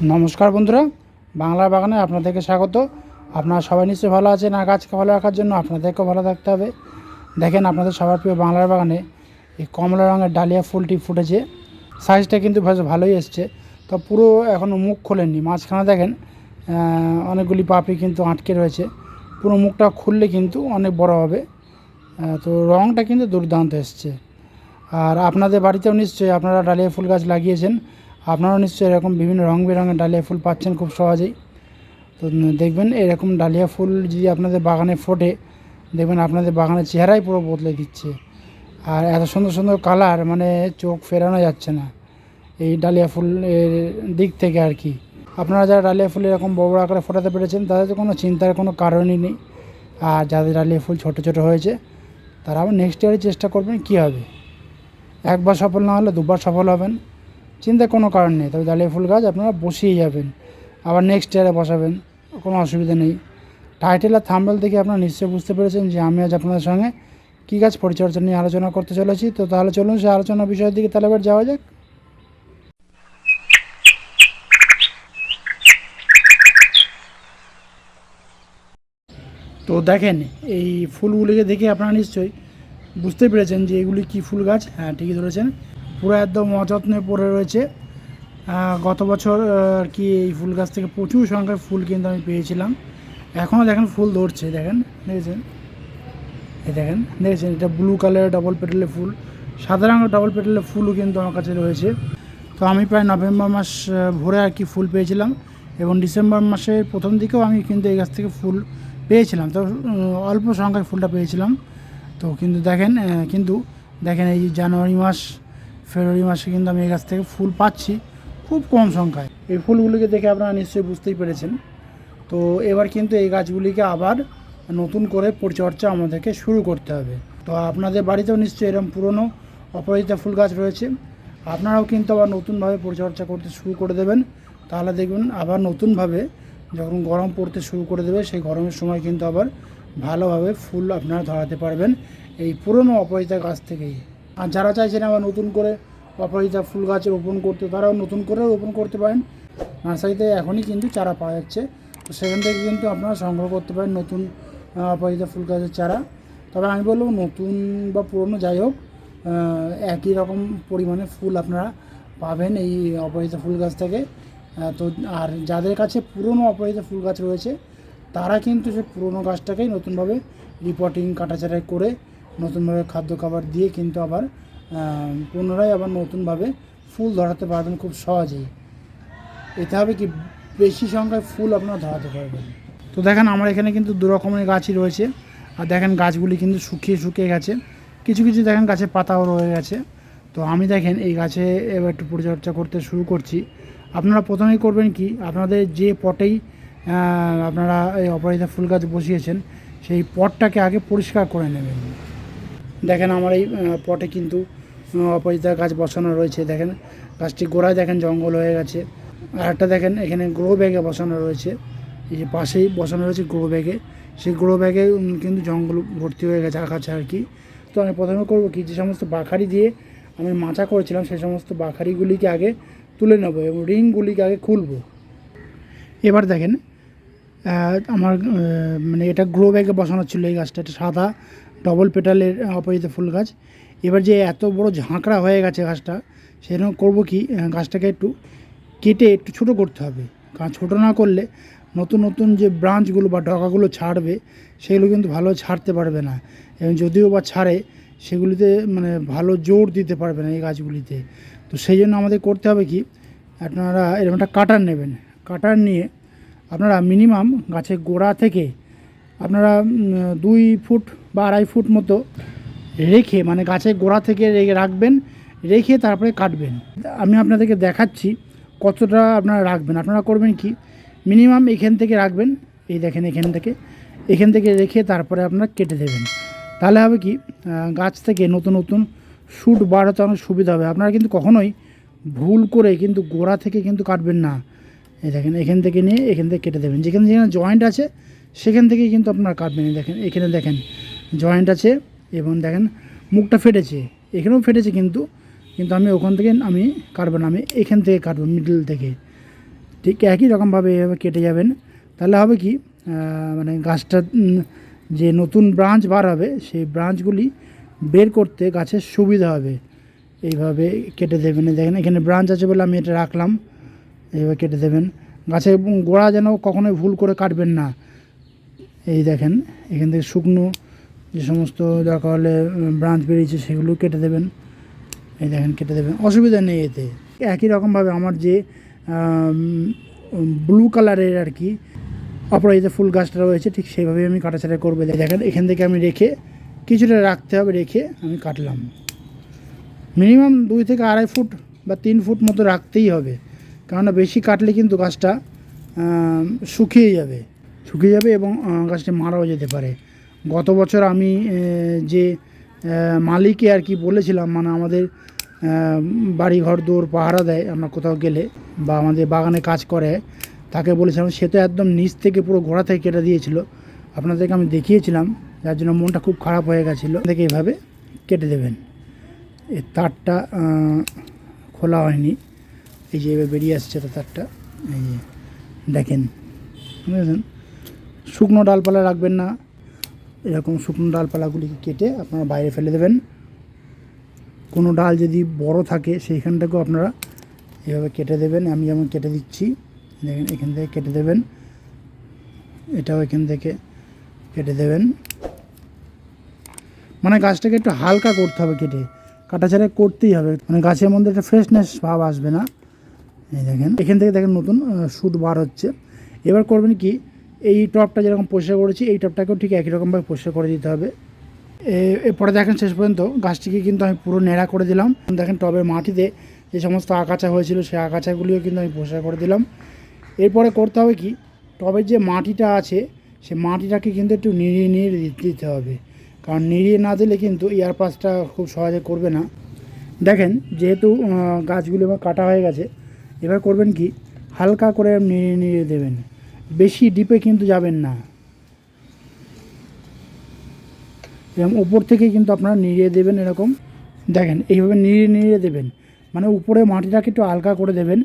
নমস্কার বন্ধুরা, বাংলা বাগানে আপনাদেরকে স্বাগত। আপনারা সবাই নিশ্চয়ই ভালো আছেন, আর গাছকে ভালো রাখার জন্য আপনাদেরকেও ভালো থাকতে হবে। দেখেন আপনাদের সবার প্রিয় বাংলার বাগানে এই কমলা রঙের ডালিয়া ফুলটি ফুটেছে। সাইজটা কিন্তু বেশ ভালোই এসছে। তো পুরো এখনও মুখ খোলেননি, মাঝখানে দেখেন অনেকগুলি পাপড়ি কিন্তু আটকে রয়েছে। পুরো মুখটা খুললে কিন্তু অনেক বড় হবে। তো রঙটা কিন্তু দুর্দান্ত এসছে। আর আপনাদের বাড়িতেও নিশ্চয়ই আপনারা ডালিয়া ফুল গাছ লাগিয়েছেন, আপনারাও নিশ্চয়ই এরকম বিভিন্ন রঙ বেরঙের ডালিয়া ফুল পাচ্ছেন খুব সহজেই। তো দেখবেন এরকম ডালিয়া ফুল যদি আপনাদের বাগানে ফোটে, দেখবেন আপনাদের বাগানের চেহারাই পুরো বদলে দিচ্ছে। আর এত সুন্দর সুন্দর কালার, মানে চোখ ফেরানো যাচ্ছে না এই ডালিয়া ফুলের দিক থেকে আর কি। আপনারা যারা ডালিয়া ফুল এরকম বড় বড় আকারে ফোটাতে পেরেছেন, তাদের তো কোনো চিন্তার কোনো কারণই নেই। আর যাদের ডালিয়া ফুল ছোটো ছোটো হয়েছে, তারা আবার নেক্সট ইয়ারে চেষ্টা করবেন, কী হবে, একবার সফল না হলে দুবার সফল হবেন, চিন্তার কোনো কারণ নেই। তবে ডালিয়া ফুল গাছ আপনারা বসিয়ে যাবেন, আবার নেক্সট ইয়ারে বসাবেন, কোনো অসুবিধা নেই। টাইটেল আর থাম্বনেল থেকে আপনারা নিশ্চয়ই বুঝতে পেরেছেন যে আমি আজ আপনাদের সঙ্গে কী গাছ পরিচর্যা নিয়ে আলোচনা করতে চলেছি। তো তাহলে চলুন সেই আলোচনা বিষয়ের দিকে তাহলে এবার যাওয়া যাক। তো দেখেন এই ফুলগুলিকে দেখে আপনারা নিশ্চয়ই বুঝতে পেরেছেন যে এগুলি কী ফুল গাছ। হ্যাঁ, ঠিকই ধরেছেন, পুরো একদম অযত্নে পড়ে রয়েছে। গত বছর আর কি এই ফুল গাছ থেকে প্রচুর সংখ্যার ফুল কিন্তু আমি পেয়েছিলাম। এখনও দেখেন ফুল ধরছে, দেখেন, দেখেছেন, এই দেখেছেন, এটা ব্লু কালারের ডবল পেটালের ফুল, সাদা রঙের ডবল পেটালের ফুলও কিন্তু আমার কাছে রয়েছে। তো আমি প্রায় নভেম্বর মাস ভরে আর কি ফুল পেয়েছিলাম, এবং ডিসেম্বর মাসের প্রথম দিকেও আমি কিন্তু এই গাছ থেকে ফুল পেয়েছিলাম। তো অল্প সংখ্যায় ফুলটা পেয়েছিলাম। তো কিন্তু দেখেন এই জানুয়ারি মাস ফেব্রুয়ারি মাসে কিন্তু আমি এই গাছ থেকে ফুল পাচ্ছি খুব কম সংখ্যায়। এই ফুলগুলিকে দেখে আপনারা নিশ্চয়ই বুঝতেই পেরেছেন। তো এবার কিন্তু এই গাছগুলিকে আবার নতুন করে পরিচর্যা আমাদেরকে শুরু করতে হবে। তো আপনাদের বাড়িতেও নিশ্চয়ই এরকম পুরনো অপরাজিতা ফুল গাছ রয়েছে, আপনারাও কিন্তু আবার নতুনভাবে পরিচর্যা করতে শুরু করে দেবেন। তাহলে দেখবেন আবার নতুনভাবে যখন গরম পড়তে শুরু করে দেবে, সেই গরমের সময় কিন্তু আবার ভালোভাবে ফুল আপনারা ধরাতে পারবেন এই পুরনো অপরাজিতা গাছ থেকেই। আর যারা চাইছেন আবার নতুন করে অপরাজিতা ফুল গাছ রোপণ করতে, তারাও নতুন করে রোপণ করতে পারেন। নার্সারিতে এখনই কিন্তু চারা পাওয়া যাচ্ছে, তো সেখান থেকে কিন্তু আপনারা সংগ্রহ করতে পারেন নতুন অপরাজিতা ফুল গাছের চারা। তবে আমি বলবো নতুন বা পুরনো যাই হোক, একই রকম পরিমাণে ফুল আপনারা পাবেন এই অপরাজিতা ফুল গাছ থেকে। তো আর যাদের কাছে পুরনো অপরাজিতা ফুল গাছ রয়েছে, তারা কিন্তু সেই পুরনো গাছটাকেই নতুনভাবে রিপোর্টিং কাটাছাড়াই করে নতুনভাবে খাদ্য খাবার দিয়ে কিন্তু আবার পুনরায় আবার নতুনভাবে ফুল ধরাতে পারবেন খুব সহজেই। এতে হবে কি, বেশি সংখ্যায় ফুল আপনারা ধরাতে পারবেন। তো দেখেন আমার এখানে কিন্তু দু রকমের গাছই রয়েছে। আর দেখেন গাছগুলি কিন্তু শুকিয়ে গেছে, কিছু কিছু দেখেন গাছে পাতাও রয়ে গেছে। তো আমি দেখেন এই গাছে এবার একটু পরিচর্যা করতে শুরু করছি। আপনারা প্রথমেই করবেন কি, আপনাদের যে পটেই আপনারা এই অপরাজিতা ফুল গাছ বসিয়েছেন, সেই পটটাকে আগে পরিষ্কার করে নেবেন। দেখেন আমার এই পটে কিন্তু অপরাজিতা গাছ বসানো রয়েছে। দেখেন গাছটি গোড়ায় দেখেন জঙ্গল হয়ে গেছে। আর একটা দেখেন এখানে গ্রো ব্যাগে বসানো রয়েছে, এই যে পাশেই বসানো রয়েছে গ্রো ব্যাগে, সেই গ্রো ব্যাগে কিন্তু জঙ্গল ভর্তি হয়ে গেছে আগাছা আর কি। তো আমি প্রথমে করবো কি, যে সমস্ত বাখারি দিয়ে আমি মাচা করেছিলাম সেই সমস্ত বাখারিগুলিকে আগে তুলে নেব এবং রিংগুলিকে আগে খুলবো। এবার দেখেন আমার মানে এটা গ্রো ব্যাগে বসানো ছিল এই গাছটা, এটা সাদা ডবল পেটালের অপরাজিতা ফুল গাছ। এবার যে এত বড় ঝাঁকড়া হয়ে গেছে গাছটা, সেরকম করবো কি, গাছটাকে একটু কেটে একটু ছোটো করতে হবে। কারণ ছোটো না করলে নতুন নতুন যে ব্রাঞ্চগুলো বা ডগাগুলো ছাড়বে, সেগুলো কিন্তু ভালো ছাড়তে পারবে না, এবং যদিও বা ছাড়ে সেগুলিতে মানে ভালো জোর দিতে পারবে না এই গাছগুলিতে। তো সেই জন্য আমাদের করতে হবে কি, আপনারা এরকম একটা কাটার নেবেন। কাটার নিয়ে আপনারা মিনিমাম গাছের গোড়া থেকে আপনারা 2 ফুট বা 2.5 ফুট মতো রেখে, মানে গাছের গোড়া থেকে রাখবেন, রেখে তারপরে কাটবেন। আমি আপনাদেরকে দেখাচ্ছি কতটা আপনারা রাখবেন। আপনারা করবেন কি, মিনিমাম এখান থেকে রাখবেন, এই দেখেন এখান থেকে রেখে তারপরে আপনারা কেটে দেবেন। তাহলে হবে কি, গাছ থেকে নতুন নতুন শ্যুট বার হতে অনেক সুবিধা হবে। আপনারা কিন্তু কখনোই ভুল করে কিন্তু গোড়া থেকে কিন্তু কাটবেন না। এই দেখেন এখান থেকে নিয়ে এখান থেকে কেটে দেবেন, যেখানে যেখানে জয়েন্ট আছে সেখান থেকেই কিন্তু আপনারা কাটবেন। দেখেন এখানে দেখেন জয়েন্ট আছে, এবং দেখেন মুখটা ফেটেছে, এখানেও ফেটেছে, কিন্তু আমি ওখান থেকে আমি কাটবো না, আমি এখান থেকে কাটবো, মিডল থেকে। ঠিক একই রকমভাবে এভাবে কেটে যাবেন। তাহলে হবে কি মানে গাছটা যে নতুন ব্রাঞ্চ বার হবে সেই ব্রাঞ্চগুলি বের করতে গাছের সুবিধা হবে। এইভাবে কেটে দেবেন। দেখেন এখানে ব্রাঞ্চ আছে বলে আমি এটা রাখলাম। এইভাবে কেটে দেবেন। গাছের গোড়া যেন কখনোই ভুল করে কাটবেন না। এই দেখেন এখান থেকে শুকনো যে সমস্ত দরকার হলে ব্রাঞ্চ বেরিয়েছে সেগুলো কেটে দেবেন। এই দেখেন কেটে দেবেন, অসুবিধা নেই এতে। একই রকমভাবে আমার যে ব্লু কালারের আর কি অপরাজিতা ফুল গাছটা রয়েছে ঠিক সেইভাবেই আমি কাটাছাড়া করবো। দেখেন এখান থেকে আমি রেখে কিছুটা রাখতে হবে, রেখে আমি কাটলাম। মিনিমাম 2 থেকে 2.5 ফুট বা 3 ফুট মতো রাখতেই হবে, কেননা বেশি কাটলে কিন্তু গাছটা শুকিয়ে যাবে এবং গাছটা মারাও যেতে পারে। গত বছর আমি যে মালিককে আর কি বলেছিলাম, মানে আমাদের বাড়ি ঘর দৌড় পাহারা দেয় আমরা কোথাও গেলে বা আমাদের বাগানে কাজ করে, তাকে বলেছিলাম, সে তো একদম নিচ থেকে পুরো গোড়া থেকে কেটে দিয়েছিল। আপনাদেরকে আমি দেখিয়েছিলাম, যার জন্য মনটা খুব খারাপ হয়ে গেছিলো। দেখে এইভাবে কেটে দেবেন। এই তারটা খোলা হয়নি, এই যে এবার বেরিয়ে আসছে তো তারটা, এই যে দেখেন, বুঝেছেন। শুকনো ডালপালা রাখবেন না, এরকম শুকনো ডালপালাগুলিকে কেটে আপনারা বাইরে ফেলে দেবেন। কোনো ডাল যদি বড় থাকে সেইখানটাকেও আপনারা এভাবে কেটে দেবেন। আমি যেমন কেটে দিচ্ছি, দেখেন এখান থেকে কেটে দেবেন, এটাও এখান থেকে কেটে দেবেন। মানে গাছটাকে একটু হালকা করতে হবে, কেটে কাটাছাড়া করতেই হবে, মানে গাছের মধ্যে একটা ফ্রেশনেস ভাব আসবে না। এই দেখেন এখান থেকে দেখেন নতুন শুট বার হচ্ছে। এবার করবেন কি, এই টবটা যেরকম পরিষ্কার করেছি এই টবটাকেও ঠিক একই রকমভাবে পরিষ্কার করে দিতে হবে। এরপরে দেখেন শেষ পর্যন্ত গাছটিকে কিন্তু আমি পুরো ন্যাড়া করে দিলাম। দেখেন টবের মাটিতে যে সমস্ত আগাছা হয়েছিল সেই আগাছাগুলিও কিন্তু আমি পরিষ্কার করে দিলাম। এরপরে করতে হবে কি, টবের যে মাটিটা আছে সেই মাটিটাকে কিন্তু একটু নিড়িয়ে দিতে হবে, কারণ নিড়িয়ে না দিলে কিন্তু এয়ার পাসটা খুব সহজে করবে না। দেখেন যেহেতু গাছগুলো আমার কাটা হয়ে গেছে, এবার করবেন কি, হালকা করে নিড়িয়ে দেবেন, বেশি ডিপে কিন্তু যাবেন না। এরকম উপর থেকে কিন্তু আপনারা নিড়িয়ে দেবেন, এরকম দেখেন এইভাবে নিড়িয়ে দেবেন, মানে উপরে মাটিটাকে একটু হালকা করে দেবেন।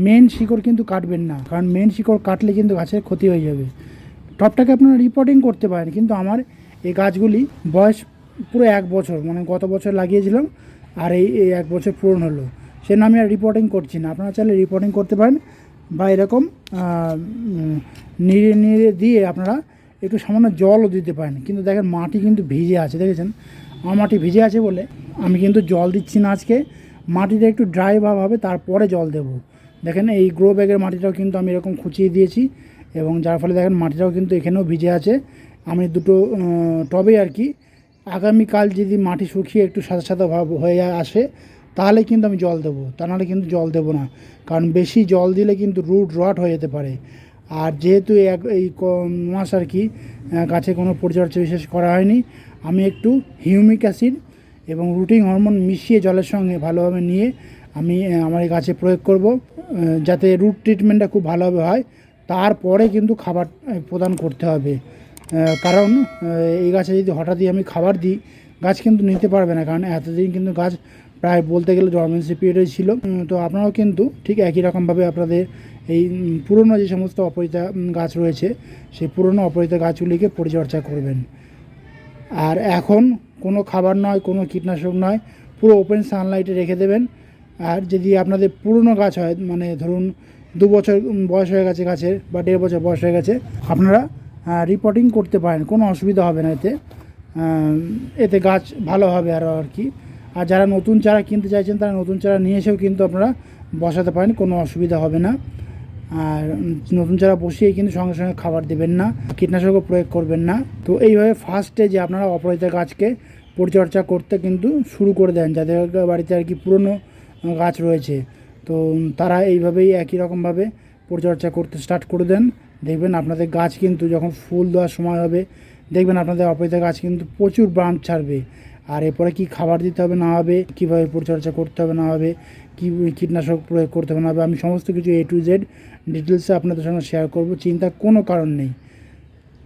মেন শিকড় কিন্তু কাটবেন না, কারণ মেন শিকড় কাটলে কিন্তু গাছের ক্ষতি হয়ে যাবে। টবটাকে আপনারা রিপোর্টিং করতে পারেন, কিন্তু আমার এই গাছগুলি বয়স পুরো 1 বছর, মানে গত বছর লাগিয়েছিলাম আর এই 1 বছর পূরণ হলো, সে আমি আর রিপোর্টিং করছি না। আপনারা চাইলে রিপোর্টিং করতে পারেন বা এরকম নিড়িয়ে দিয়ে আপনারা একটু সামান্য জলও দিতে পারেন। কিন্তু দেখেন মাটি কিন্তু ভিজে আছে, দেখেছেন আমার মাটি ভিজে আছে বলে আমি কিন্তু জল দিচ্ছি না আজকে। মাটিটা একটু ড্রাই ভাব হবে তারপরে জল দেব। দেখেন এই গ্রো ব্যাগের মাটিটাও কিন্তু আমি এরকম খুঁচিয়ে দিয়েছি, এবং যার ফলে দেখেন মাটিটাও কিন্তু এখানেও ভিজে আছে। আমি দুটো টবে আর কি আগামীকাল যদি মাটি শুকিয়ে একটু সাদা সাদা ভাব হয়ে আসে তাহলে কিন্তু আমি জল দেবো, তা নাহলে কিন্তু জল দেবো না, কারণ বেশি জল দিলে কিন্তু রুট রট হয়ে যেতে পারে। আর যেহেতু এই মাস আর কি গাছে কোনো পরিচর্যা বিশেষ করা হয়নি, আমি একটু হিউমিক অ্যাসিড এবং রুটিং হরমোন মিশিয়ে জলের সঙ্গে ভালোভাবে নিয়ে আমি আমার এই গাছে প্রয়োগ করব, যাতে রুট ট্রিটমেন্টটা খুব ভালোভাবে হয়। তারপরে কিন্তু খাবার প্রদান করতে হবে, কারণ এই গাছে যদি হঠাৎই আমি খাবার দিই গাছ কিন্তু নিতে পারবে না, কারণ এতদিন কিন্তু গাছ প্রায় বলতে গেলে ডরমেন্সি পিরিয়ডে ছিল। তো আপনারাও কিন্তু ঠিক একই রকমভাবে আপনাদের এই পুরনো যে সমস্ত অপরিচিতা গাছ রয়েছে সেই পুরনো অপরিচিতা গাছগুলিকে পরিচর্যা করবেন। আর এখন কোনো খাবার নয়, কোনো কীটনাশক নয়, পুরো ওপেন সানলাইটে রেখে দেবেন। আর যদি আপনাদের পুরনো গাছ হয়, মানে ধরুন 2 বছর বয়স হয়ে গেছে গাছের বা 1.5 বছর বয়স হয়ে গেছে, আপনারা রিপোর্টিং করতে পারেন, কোনো অসুবিধা হবে না এতে গাছ ভালো হবে আরও আর কি। আর যারা নতুন চারা কিনতে চাইছেন তারা নতুন চারা নিয়ে এসেও কিন্তু আপনারা বসাতে পারেন, কোনো অসুবিধা হবে না। আর নতুন চারা বসিয়েই কিন্তু সঙ্গে সঙ্গে খাবার দেবেন না, কীটনাশকও প্রয়োগ করবেন না। তো এইভাবে ফার্স্টে যে আপনারা অপরাজিতা গাছকে পরিচর্যা করতে কিন্তু শুরু করে দেন, যাদের বাড়িতে আর কি পুরনো গাছ রয়েছে, তো তারা এইভাবেই একই রকমভাবে পরিচর্যা করতে স্টার্ট করে দেন। দেখবেন আপনাদের গাছ কিন্তু যখন ফুল দেওয়ার সময় হবে, দেখবেন আপনাদের অপরাজিতা গাছ কিন্তু প্রচুর ব্রাঞ্চ ছাড়বে। আর এরপরে কী খাবার দিতে হবে না হবে, কীভাবে পরিচর্যা করতে হবে না হবে, কী কীটনাশক প্রয়োগ করতে হবে না হবে, আমি সমস্ত কিছু A to Z ডিটেলসে আপনাদের সঙ্গে শেয়ার করব, চিন্তার কোনো কারণ নেই।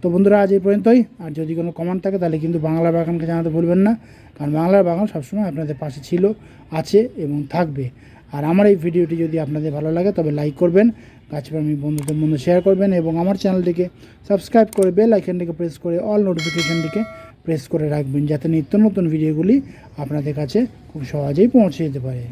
তো বন্ধুরা আজ এই পর্যন্তই। আর যদি কোনো কমেন্ট থাকে তাহলে কিন্তু বাংলা বাগানকে জানাতে ভুলবেন না, কারণ বাংলার বাগান সবসময় আপনাদের পাশে ছিল, আছে এবং থাকবে। আর আমার এই ভিডিওটি যদি আপনাদের ভালো লাগে তবে লাইক করবেন, গাছপ্রেমী বন্ধুদের মধ্যে শেয়ার করবেন এবং আমার চ্যানেলটিকে সাবস্ক্রাইব করে বেল আইকনটিকে প্রেস করে অল নোটিফিকেশানটিকে প্রেস করে রাখবেন, যাতে নিত্য নতুন ভিডিওগুলি আপনাদের কাছে খুব সহজেই পৌঁছে যেতে পারে।